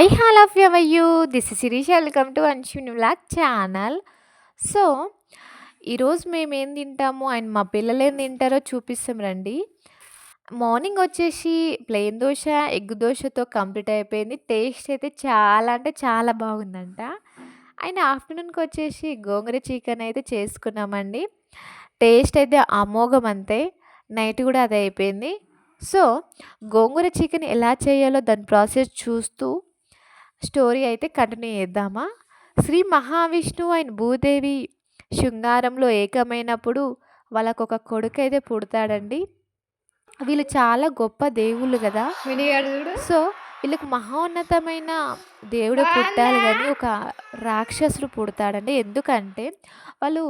Hi hello you this is Sirisha welcome to అన్షుని vlog channel. So ఈరోజు మేము ఏం తింటాము అండ్ మా పిల్లలు ఏం తింటారో చూపిస్తాం రండి. మార్నింగ్ వచ్చేసి ప్లెయిన్ దోశ ఎగ్ దోశతో కంప్లీట్ అయిపోయింది. టేస్ట్ అయితే చాలా అంటే చాలా బాగుందంట. అండ్ ఆఫ్టర్నూన్కి వచ్చేసి గోంగూర చికెన్ అయితే చేసుకున్నామండి. టేస్ట్ అయితే అమోఘం అంతే. నైట్ కూడా అదే అయిపోయింది. సో గోంగూర చికెన్ ఎలా చేయాలో దాని ప్రాసెస్ చూస్తూ స్టోరీ అయితే కంటిన్యూ చేద్దామా? శ్రీ మహావిష్ణువు అండ్ భూదేవి శృంగారంలో ఏకమైనప్పుడు వాళ్ళకొక కొడుకైతే పుడతాడండి. వీళ్ళు చాలా గొప్ప దేవుళ్ళు గదా! వినిగాడు చూడు. సో, వీళ్ళకి మహోన్నతమైన దేవుడు పుట్టాలి గానీ, ఒక రాక్షసుడు పుడతాడండి. ఎందుకంటే, వాళ్ళు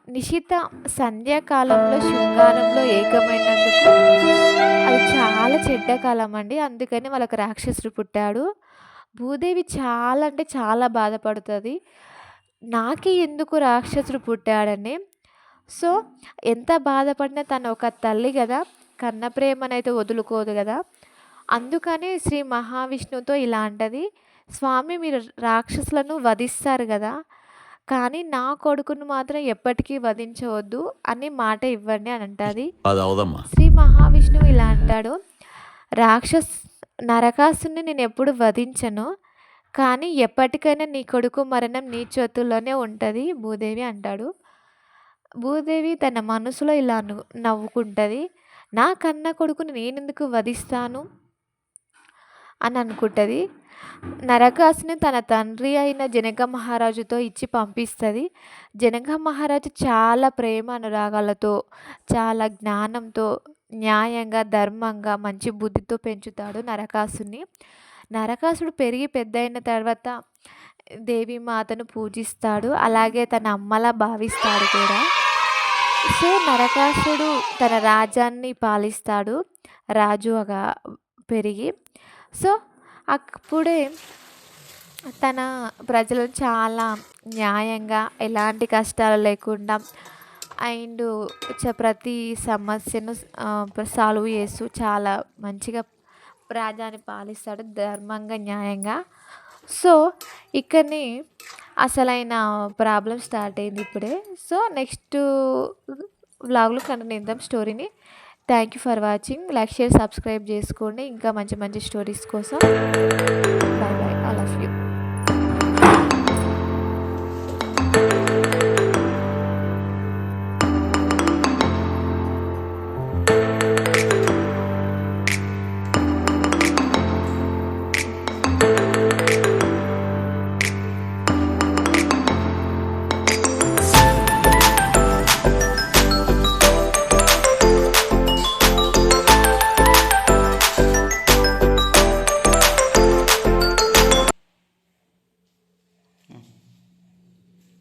నిశిత సంధ్యాకాలంలో శృంగారంలో ఏకమైనందుకు అది చాలా చెడ్డ కాలమండి. అందుకని వాళ్ళకి రాక్షసుడు పుట్టాడు. భూదేవి చాలా అంటే చాలా బాధపడుతది. నాకే ఎందుకు రాక్షసుడు పుట్టాడని. సో, ఎంత బాధపడినా తను ఒక తల్లి గదా! కన్న ప్రేమనైతే వదులుకోదు గదా! అందుకని శ్రీ మహావిష్ణువుతో ఇలా అంటది, "స్వామి మీరు రాక్షసులను వధిస్తారు గదా! కానీ నా కొడుకును మాత్రం ఎప్పటికీ వధించవద్దు" అని మాట ఇవ్వండి అని అంటది. అదవదమ్మా. శ్రీ మహావిష్ణువు ఇలా అంటాడు, "రాక్షస్ నరకాసురుడిని నేనెప్పుడు వధించను. కానీ ఎప్పటికైనా నీ కొడుకు మరణం నీ చేతుల్లోనే ఉంటది" భూదేవి అంటాడు. భూదేవి తన మనసులో ఇలా నవ్వుకుంటది. నా కన్న కొడుకుని నేనెందుకు వధిస్తాను అని అనుకుంటది. నరకాసుని తన తండ్రి అయిన జనక మహారాజుతో ఇచ్చి పంపిస్తది. జనక మహారాజు చాలా ప్రేమ అనురాగాలతో, చాలా జ్ఞానంతో, న్యాయంగా, ధర్మంగా, మంచి బుద్ధితో పెంచుతాడు నరకాసుని. నరకాసుడు పెరిగి పెద్దయిన తర్వాత దేవీమాతను పూజిస్తాడు. అలాగే తన అమ్మలా భావిస్తాడు కూడా. సో, నరకాసుడు తన రాజ్యాన్ని పాలిస్తాడు రాజుగా పెరిగి. సో, అప్పుడే తన ప్రజలను చాలా న్యాయంగా, ఎలాంటి కష్టాలు లేకుండా అండ్ ప్రతి సమస్యను సాల్వ్ చేస్తూ చాలా మంచిగా రాజ్యాన్ని పాలిస్తాడు ధర్మంగా, న్యాయంగా. సో, ఇక్కడనే అసలైన ప్రాబ్లమ్ స్టార్ట్ అయింది ఇప్పుడే. సో, నెక్స్ట్ వ్లాగ్‌లో కంటిన్యూ చేద్దాం స్టోరీని. Thank you for watching. Like, share, subscribe చేసుకోండి ఇంకా మంచి మంచి స్టోరీస్ కోసం. Bye bye. I love you.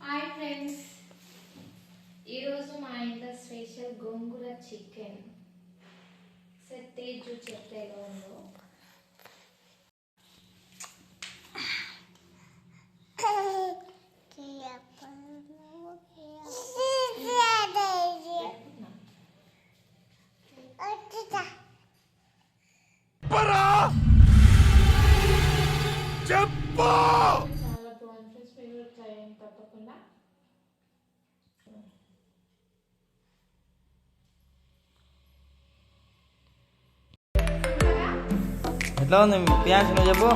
Hi friends, ఈరోజు మా ఇంట్లో special gongura chicken. Sir Teju చెప్తే ఎలా ఉందో. చెప్పు. చాలా బాగుంది ఫ్రెండ్స్, మీరు ట్రై చేయండి తప్పకుండా. ఎట్లా ఉంది ప్రియాంశ నువ్వు చెప్పు.